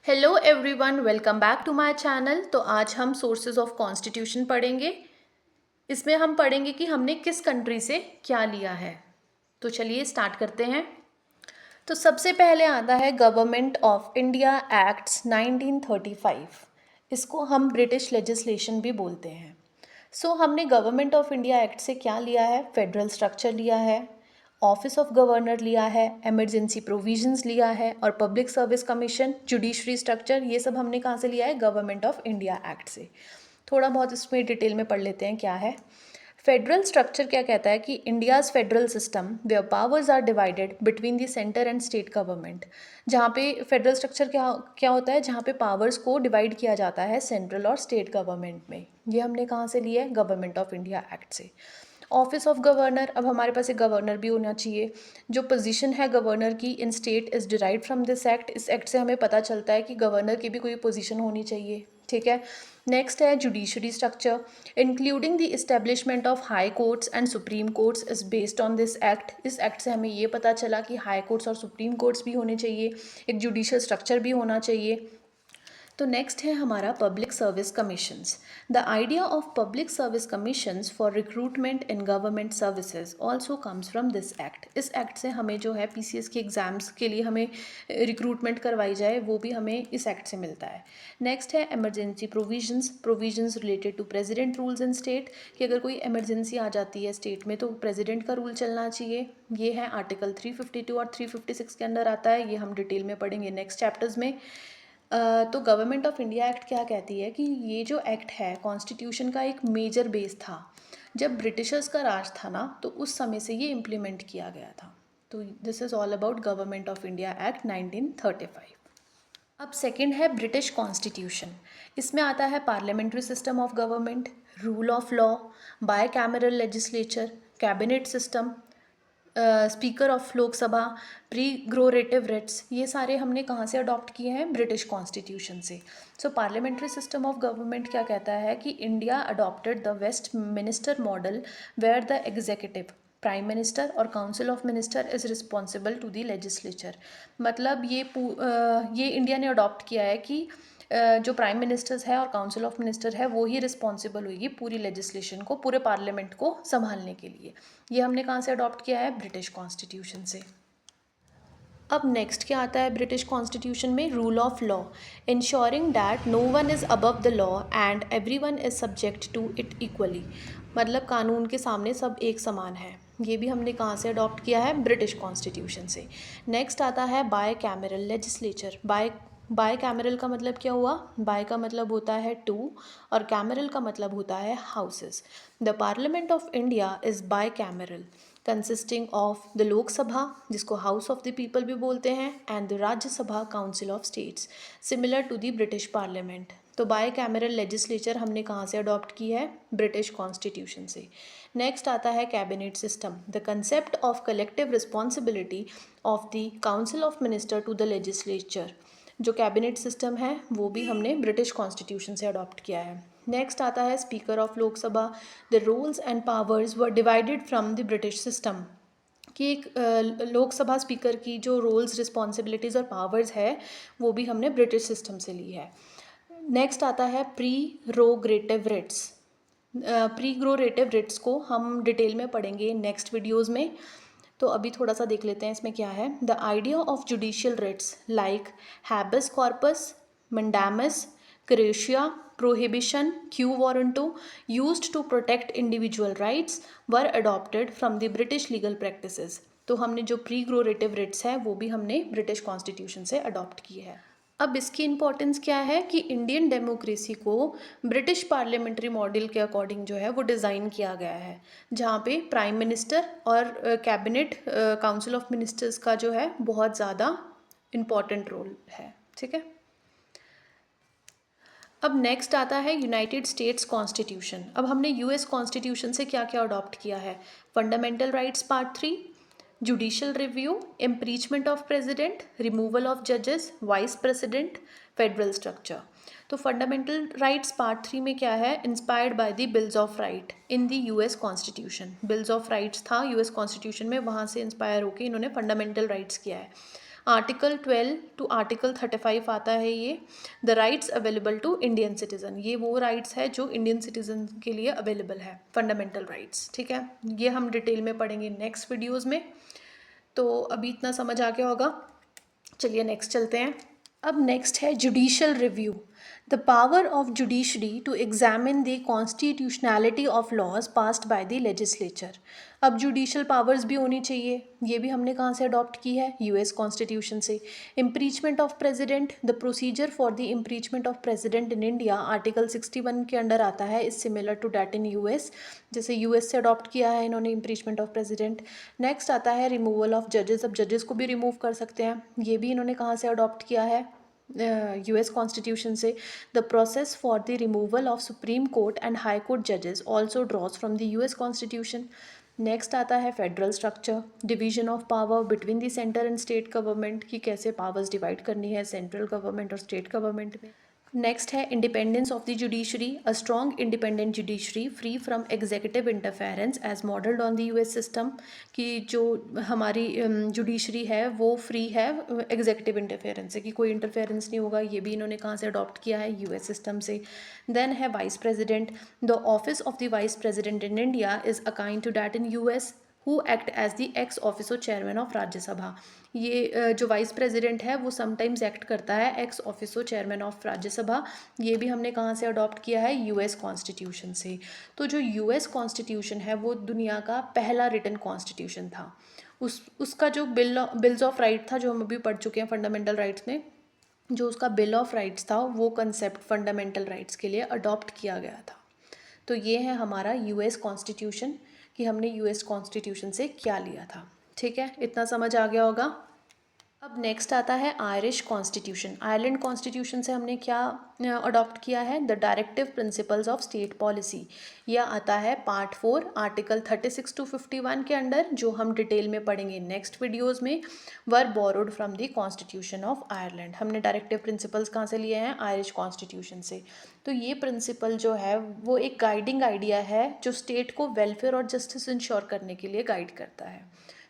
Hello everyone, welcome back to my channel. तो आज हम सोर्सेज ऑफ कॉन्स्टिट्यूशन पढ़ेंगे। इसमें हम पढ़ेंगे कि हमने किस कंट्री से क्या लिया है। तो चलिए स्टार्ट करते हैं। तो सबसे पहले आता है गवर्नमेंट ऑफ इंडिया एक्ट्स 1935। इसको हम ब्रिटिश लेजिस्लेशन भी बोलते हैं। हमने गवर्नमेंट ऑफ इंडिया एक्ट से क्या लिया है? फेडरल स्ट्रक्चर लिया है, ऑफिस ऑफ गवर्नर लिया है, इमरजेंसी प्रोविजंस लिया है और public service commission, judiciary structure, ये सब हमने कहाँ से लिया है? गवर्नमेंट ऑफ इंडिया एक्ट से। थोड़ा बहुत इसमें डिटेल में पढ़ लेते हैं क्या है। फेडरल स्ट्रक्चर क्या कहता है कि India's federal system where powers are divided between the centre and state government. जहाँ पे फेडरल स्ट्रक्चर क्या क्या होता है? जहाँ पे पावर्स को डिवाइड किया जाता है सेंट्रल और स्टेट गवर्नमेंट में। ये हमने कहाँ से लिया है? गवर्नमेंट ऑफ इंडिया एक्ट से। ऑफिस ऑफ गवर्नर, अब हमारे पास एक गवर्नर भी होना चाहिए। जो पोजीशन है गवर्नर की इन state is derive from this act. इस एक्ट से हमें पता चलता है कि गवर्नर की भी कोई पोजीशन होनी चाहिए। ठीक है। नेक्स्ट है judiciary structure, including the establishment of high courts and supreme courts is based on this act. इस एक्ट से हमें ये पता चला कि हाई कोर्ट्स और सुप्रीम कोर्ट्स भी होने चाहिए, एक जुडिशल स्ट्रक्चर भी होना चाहिए। तो नेक्स्ट है हमारा public service commissions. The idea of public service commissions for recruitment in government services also comes from this act. इस एक्ट से हमें जो है पीसीएस के एग्जाम्स के लिए हमें रिक्रूटमेंट करवाई जाए, वो भी हमें इस एक्ट से मिलता है। नेक्स्ट है emergency provisions related to president rules in state, कि अगर कोई इमरजेंसी आ जाती है स्टेट में तो प्रेसिडेंट का रूल चलना चाहिए। ये है आर्टिकल 352 और 356 के अंदर आता है। ये हम डिटेल में पढ़ेंगे नेक्स्ट चैप्टर्स में। तो गवर्नमेंट ऑफ इंडिया एक्ट क्या कहती है कि ये जो एक्ट है कॉन्स्टिट्यूशन का एक मेजर बेस था। जब ब्रिटिशर्स का राज था ना, तो उस समय से ये इम्प्लीमेंट किया गया था। तो this is all about government of India act 1935। अब सेकंड है ब्रिटिश कॉन्स्टिट्यूशन। इसमें आता है parliamentary system of government, rule of law, bicameral legislature, cabinet system, speaker of Lok Sabha, prerogative writs. ये सारे हमने कहाँ से अडॉप्ट किए हैं? ब्रिटिश कॉन्स्टिट्यूशन से। पार्लियामेंट्री सिस्टम ऑफ गवर्नमेंट क्या कहता है कि India adopted the Westminster model where the executive, prime minister और council of minister is responsible to the legislature. मतलब ये इंडिया ने अडॉप्ट किया है कि जो प्राइम मिनिस्टर्स है और काउंसिल ऑफ मिनिस्टर है वो ही रिस्पॉन्सिबल होगी पूरी लेजिस्लेशन को, पूरे पार्लियामेंट को संभालने के लिए। ये हमने कहाँ से अडॉप्ट किया है? ब्रिटिश कॉन्स्टिट्यूशन से। अब नेक्स्ट क्या आता है ब्रिटिश कॉन्स्टिट्यूशन में? Rule of law, ensuring that no one is above the law and everyone is subject to it equally. मतलब कानून के सामने सब एक समान है। ये भी हमने कहाँ से अडॉप्ट किया है? ब्रिटिश कॉन्स्टिट्यूशन से। नेक्स्ट आता है bicameral legislature. Bicameral का मतलब क्या हुआ? बाय का मतलब होता है टू और कैमरल का मतलब होता है houses. The parliament of India is bicameral, consisting of the Lok Sabha, जिसको हाउस ऑफ द पीपल भी बोलते हैं, and the Rajya Sabha, council of states, similar to the British parliament. तो बाय कैमरल लेजिस्लेचर हमने कहाँ से अडॉप्ट की है? ब्रिटिश कॉन्स्टिट्यूशन से। नेक्स्ट आता है cabinet system, the concept of collective responsibility of the council of minister to the legislature. जो कैबिनेट सिस्टम है वो भी हमने ब्रिटिश कॉन्स्टिट्यूशन से अडॉप्ट किया है। नेक्स्ट आता है speaker of Lok Sabha, the roles and powers were divided from the British system, कि एक लोकसभा स्पीकर की जो रोल्स, रिस्पॉन्सिबिलिटीज़ और पावर्स है वो भी हमने ब्रिटिश सिस्टम से ली है। नेक्स्ट आता है प्रीरोगेटिव रिट्स। प्रीग्रोरेटिव रिट्स को हम डिटेल में पढ़ेंगे नेक्स्ट वीडियोज़ में। तो अभी थोड़ा सा देख लेते हैं इसमें क्या है। The idea of judicial writs like habeas corpus, mandamus, क्रेशिया, prohibition, quo warranto used to protect individual rights were adopted from the British legal practices. तो हमने जो प्रीग्रोरेटिव रिट्स है वो भी हमने ब्रिटिश कॉन्स्टिट्यूशन से अडॉप्ट की है। अब इसकी इम्पोर्टेंस क्या है कि इंडियन डेमोक्रेसी को ब्रिटिश पार्लियामेंट्री मॉडल के अकॉर्डिंग जो है वो डिज़ाइन किया गया है, जहाँ पे प्राइम मिनिस्टर और कैबिनेट, काउंसिल ऑफ मिनिस्टर्स का जो है बहुत ज़्यादा इम्पॉर्टेंट रोल है। ठीक है। अब नेक्स्ट आता है यूनाइटेड स्टेट्स कॉन्स्टिट्यूशन। अब हमने यूएस कॉन्स्टिट्यूशन से क्या क्या अडॉप्ट किया है? Fundamental rights part 3, judicial review, impeachment of president, removal of जजेस, वाइस प्रेसिडेंट, फेडरल स्ट्रक्चर। तो फंडामेंटल राइट्स पार्ट 3 में क्या है? Inspired by the bills of right in the US constitution. Bills of rights था US constitution में, वहाँ से inspire होकर इन्होंने फंडामेंटल राइट्स किया है। आर्टिकल 12 टू आर्टिकल 35 आता है ये, the rights available to Indian citizen. ये वो राइट्स है जो इंडियन सिटीज़न के लिए अवेलेबल है, फंडामेंटल राइट्स, ठीक है। ये हम डिटेल में पढ़ेंगे नेक्स्ट वीडियोज़ में। तो अभी इतना समझ आ गया होगा, चलिए नेक्स्ट चलते हैं। अब नेक्स्ट है judicial review, the power of judiciary to examine the constitutionality of laws passed by the legislature. अब जुडिशल पावर्स भी होनी चाहिए, ये भी हमने कहाँ से अडॉप्ट की है, यूएस कॉन्स्टिट्यूशन से। Impeachment of president, the procedure for the impeachment of president in India article 61 के अंडर आता है, is similar to that in US, जैसे यूएस से अडॉप्ट किया है इन्होंने इम्पीचमेंट ऑफ प्रेसिडेंट। नेक्स्ट आता है रिमूवल ऑफ जजेस, अब जजेस को भी रिमूव कर सकते हैं, ये भी इन्होंने कहाँ से अडॉप्ट किया है, यूएस कॉन्स्टिट्यूशन से। The process for the removal of supreme court and high court जजेस also draws from the US constitution. Next आता है federal structure, division of power between the centre and state government, की कैसे powers divide करनी है central government और state government में। Next है independence of the judiciary, a strong independent judiciary free from executive interference as modelled on the US system, कि जो हमारी जुडिशरी है वो फ्री है एग्जीक्यूटिव इंटरफेरेंस से, कि कोई इंटरफेरेंस नहीं होगा, ये भी इन्होंने कहाँ से अडॉप्ट किया है, यूएस सिस्टम से। देन है vice president, the office of the vice president in India is akin to that in US, who act as the ex officio chairman of Rajya Sabha. ये जो वाइस प्रेसिडेंट है वो समटाइम्स एक्ट करता है x officio chairman of Rajya Sabha, ये भी हमने कहाँ से अडॉप्ट किया है, यूएस कॉन्स्टिट्यूशन से। तो जो यूएस कॉन्स्टिट्यूशन है वो दुनिया का पहला रिटन कॉन्स्टिट्यूशन था। उसका जो बिल्स ऑफ राइट था, जो हम अभी पढ़ चुके हैं फंडामेंटल राइट्स में, जो उसका बिल ऑफ राइट्स था वो कंसेप्ट फंडामेंटल राइट्स के लिए अडॉप्ट किया गया था। तो ये है हमारा यूएस कॉन्स्टिट्यूशन, कि हमने यूएस कॉन्स्टिट्यूशन से क्या लिया था, ठीक है, इतना समझ आ गया होगा। अब नेक्स्ट आता है आयरिश कॉन्स्टिट्यूशन। आयरलैंड कॉन्स्टिट्यूशन से हमने क्या अडॉप्ट किया है, the directive principles of state policy. यह आता है पार्ट 4 आर्टिकल 36 टू 51 के अंडर, जो हम डिटेल में पढ़ेंगे नेक्स्ट वीडियोस में। Were borrowed from the constitution of Ireland, हमने डायरेक्टिव प्रिंसिपल्स कहाँ से लिए हैं, आयरिश कॉन्स्टिट्यूशन से। तो ये प्रिंसिपल जो है वो एक गाइडिंग आइडिया है जो स्टेट को वेलफेयर और जस्टिस इंश्योर करने के लिए गाइड करता है।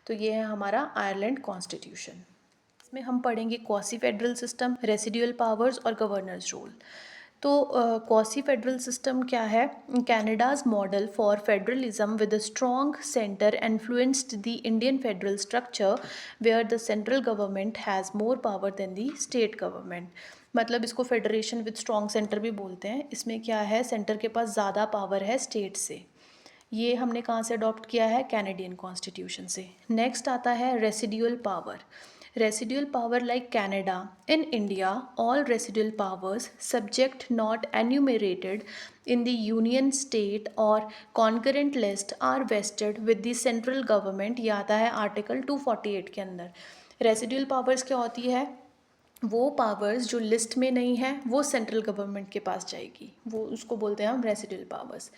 तो ये है हमारा आयरलैंड कॉन्स्टिट्यूशन। में हम पढ़ेंगे quasi federal system, residual powers और गवर्नर्स रोल। तो क्वासी फेडरल सिस्टम क्या है, Canada's model for federalism with a strong centre influenced the Indian federal structure where the central government has more power than the state government. मतलब इसको federation with strong centre भी बोलते हैं। इसमें क्या है, सेंटर के पास ज़्यादा पावर है स्टेट से। ये हमने कहाँ से अडॉप्ट किया है, कैनेडियन कॉन्स्टिट्यूशन से। नेक्स्ट आता है residual power. Residual power like Canada. In India, all residual powers, subject not enumerated in the union, state or concurrent list, are vested with the central government. ये आता है article 248 के अंदर। Residual powers क्या होती है, वो पावर्स जो लिस्ट में नहीं है वो सेंट्रल गवर्नमेंट के पास जाएगी, वो उसको बोलते हैं हम रेसिडुअल पावर्स।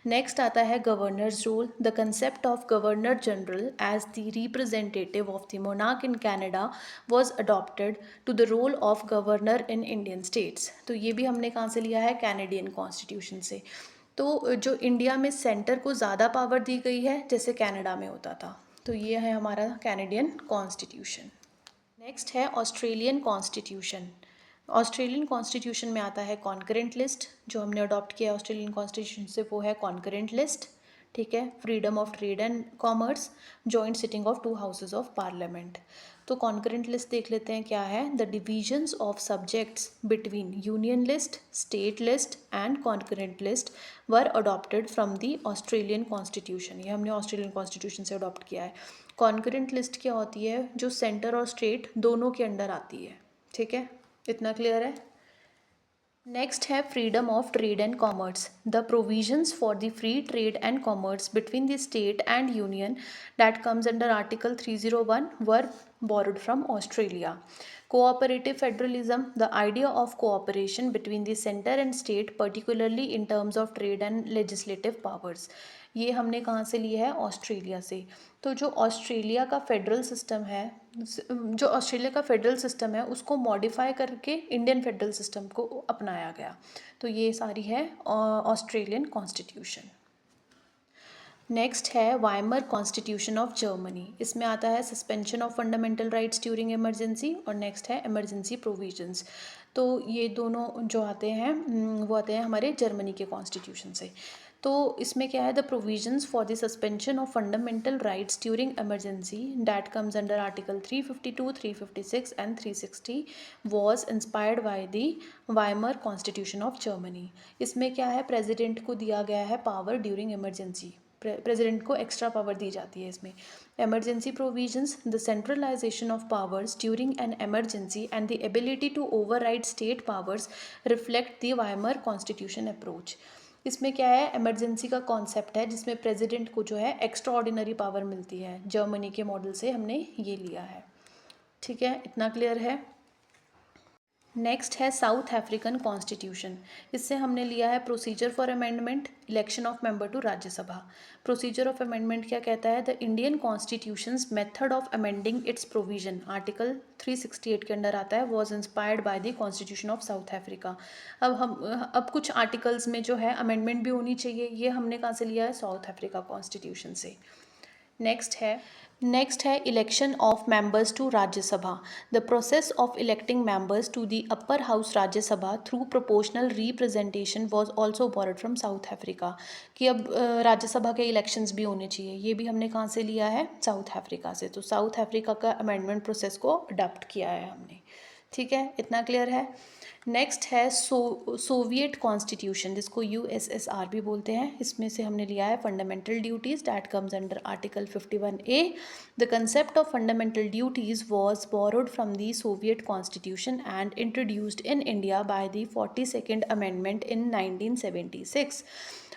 नेक्स्ट आता है governors role. The concept of governor general as the representative of the monarch in Canada was adopted to the role of governor in Indian states. तो ये भी हमने कहाँ से लिया है, कैनेडियन कॉन्स्टिट्यूशन से। तो जो इंडिया में सेंटर को ज़्यादा पावर दी गई है जैसे कनाडा में होता था। तो ये है हमारा कैनेडियन कॉन्स्टिट्यूशन। नेक्स्ट है ऑस्ट्रेलियन कॉन्स्टिट्यूशन। ऑस्ट्रेलियन कॉन्स्टिट्यूशन में आता है कॉन्करेंट लिस्ट, जो हमने अडॉप्ट किया ऑस्ट्रेलियन कॉन्स्टिट्यूशन से वो है कॉन्करेंट लिस्ट, ठीक है। Freedom of trade and commerce, joint sitting of 2 houses of parliament. तो कॉन्करेंट लिस्ट देख लेते हैं क्या है, the divisions of subjects between union list, state list and concurrent list were adopted from the Australian constitution. ये हमने Australian constitution से adopt किया है। कॉन्करेंट लिस्ट क्या होती है, जो सेंटर और स्टेट दोनों के अंडर आती है, ठीक है, इतना क्लियर है। नेक्स्ट है freedom of trade and commerce. The provisions for the free trade and commerce between the state and union that comes under article 301 were borrowed from Australia. Cooperative federalism, the idea of cooperation between the center and state, particularly in terms of trade and legislative powers. ये हमने कहाँ से लिया है, Australia से। तो जो Australia का फेडरल सिस्टम है, जो ऑस्ट्रेलिया का फेडरल सिस्टम है उसको मॉडिफाई करके इंडियन फेडरल सिस्टम को अपनाया गया। तो ये सारी है ऑस्ट्रेलियन कॉन्स्टिट्यूशन। नेक्स्ट है वाइमर कॉन्स्टिट्यूशन ऑफ जर्मनी। इसमें आता है suspension of fundamental rights during emergency और नेक्स्ट है इमरजेंसी प्रोविजंस। तो ये दोनों जो आते हैं वो आते हैं हमारे जर्मनी के कॉन्स्टिट्यूशन से। तो इसमें क्या है, the provisions for the suspension of fundamental rights during emergency that comes under article 352, 356 and 360 was inspired by the Weimar constitution of Germany. इसमें क्या है, प्रेसिडेंट को दिया गया है पावर ड्यूरिंग इमरजेंसी, प्रेसिडेंट को एक्स्ट्रा पावर दी जाती है इसमें। Emergency provisions, the centralisation of powers during an emergency and the ability to override state powers reflect the Weimar constitution approach. इसमें क्या है, इमरजेंसी का कॉन्सेप्ट है जिसमें प्रेसिडेंट को जो है एक्स्ट्रा ऑर्डिनरी पावर मिलती है। जर्मनी के मॉडल से हमने ये लिया है। ठीक है, इतना क्लियर है। नेक्स्ट है साउथ अफ्रीकन कॉन्स्टिट्यूशन। इससे हमने लिया है procedure for amendment, election of member to Rajya Sabha. Procedure of amendment क्या कहता है, the Indian constitution's method of amending its provision, article 368 के अंडर आता है, was inspired by the constitution of South Africa. अब कुछ आर्टिकल्स में जो है अमेंडमेंट भी होनी चाहिए, ये हमने कहाँ से लिया है, साउथ अफ्रीका कॉन्स्टिट्यूशन से। नेक्स्ट है election of members to Rajya Sabha. The process of electing members to the upper house Rajya Sabha through proportional representation was also borrowed from South Africa. कि अब राज्यसभा के इलेक्शंस भी होने चाहिए, ये भी हमने कहाँ से लिया है, साउथ अफ्रीका से। तो साउथ अफ्रीका का अमेंडमेंट प्रोसेस को अडॉप्ट किया है हमने। ठीक है, इतना क्लियर है। नेक्स्ट है सोवियत कॉन्स्टिट्यूशन, जिसको USSR भी बोलते हैं। इसमें से हमने लिया है fundamental duties that comes under article 51A। The concept of fundamental duties was borrowed from the Soviet constitution and introduced in India by the 42nd amendment in 1976।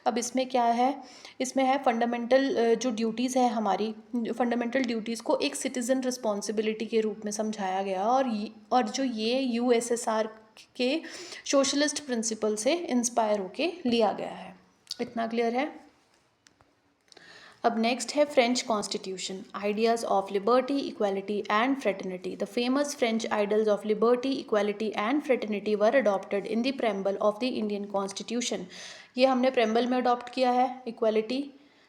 अब इसमें क्या है, इसमें है फंडामेंटल जो ड्यूटीज़ है हमारी, फंडामेंटल ड्यूटीज़ को एक सिटीज़न रिस्पॉन्सिबिलिटी के रूप में समझाया गया और जो ये USSR के सोशलिस्ट प्रिंसिपल से इंस्पायर होके लिया गया है। इतना क्लियर है। अब नेक्स्ट है French constitution, ideas of liberty, equality and fraternity. The famous French idols of liberty, equality and fraternity were adopted in the preamble of the Indian constitution. ये हमने प्रेम्बल में अडॉप्ट किया है, equality,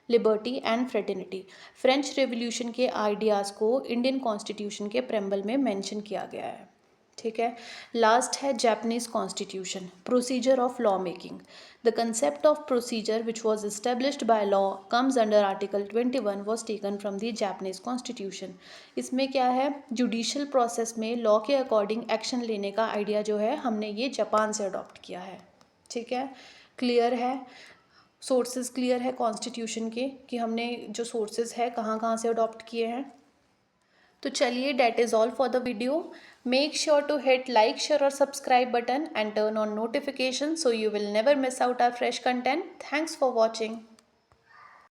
liberty and fraternity. French revolution के ideas को Indian constitution के preamble में mention किया गया है। ठीक है, लास्ट है Japanese constitution, procedure of law making. The concept of procedure which was established by law comes under article 21 was taken from the Japanese constitution. इसमें क्या है, जुडिशियल प्रोसेस में लॉ के अकॉर्डिंग एक्शन लेने का आइडिया जो है हमने ये जापान से अडॉप्ट किया है। ठीक है, क्लियर है। सोर्सेज क्लियर है कॉन्स्टिट्यूशन के कि हमने जो सोर्सेज है कहाँ कहाँ से अडॉप्ट किए हैं। तो चलिए, that is all for the video. Make sure to hit like, share or subscribe button and turn on notifications so you will never miss out our fresh content. Thanks for watching.